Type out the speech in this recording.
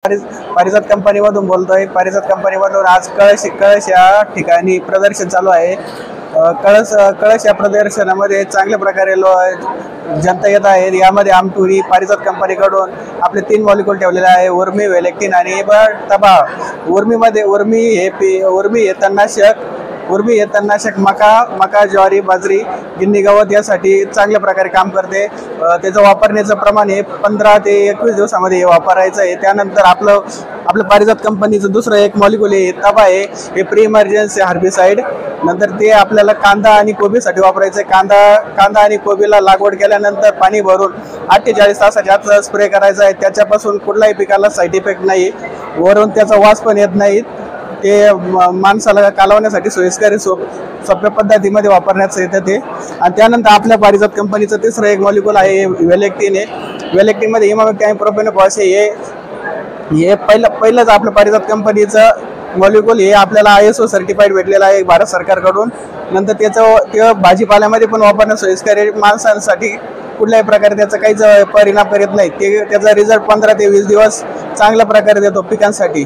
पारिजात कंपनीमधून बोलतोय। पारिजात कंपनीमधून आज कळश या ठिकाणी प्रदर्शन चालू आहे। कळश या प्रदर्शनामध्ये चांगल्या प्रकारे जनता येत आहे। यामध्ये आमटुरी पारिजात कंपनीकडून आपले 3 मॉलिक्यूल ठेवलेले आहे, उर्मी, वेलेक्टिन आणि तबा। उर्मी हे तणनाशक मका, ज्वारी, बाजरी, गिन्नी, गवत यासाठी चांगल्या प्रकारे काम करते। त्याचं वापरण्याचं प्रमाण हे 15 ते 21 दिवसामध्ये हे वापरायचं आहे। त्यानंतर आपलं पारिजात कंपनीचं दुसरं एक मॉलिक्यूल आहे तबा आहे, हे प्री इमर्जन्सी हार्बिसाइड। नंतर ते आपल्याला कांदा आणि कोबीसाठी वापरायचं आहे। कांदा आणि कोबीला लागवड केल्यानंतर पाणी भरून 48 तासाच्या आत स्प्रे करायचा आहे। त्याच्यापासून कुठल्याही पिकाला साईड इफेक्ट नाही, वरून त्याचा वास पण येत नाही। ते माणसाला कालवण्यासाठी सोयीस्कर सोप्या पद्धतीमध्ये वापरण्याचं येतं ते। आणि त्यानंतर आपल्या पारिजात कंपनीचं तिसरं एक मॉलिक्यूल आहे, वेलेक्टिन आहे। वेलेक्टिनमध्ये इमामेक्टाइन प्रोपेनोफॉस हे पहिलंच आपलं पारिजात कंपनीचं मॉलिक्यूल हे आपल्याला ISO सर्टिफाईड भेटलेलं आहे भारत सरकारकडून। नंतर ते भाजीपाल्यामध्ये पण वापरण्यास सोयीस्कर आहे। माणसांसाठी कुठल्याही प्रकारे त्याचा काहीच परिणाम करत नाही। त्याचा रिझल्ट 15 ते 20 दिवस चांगल्या प्रकारे देतो पिकांसाठी।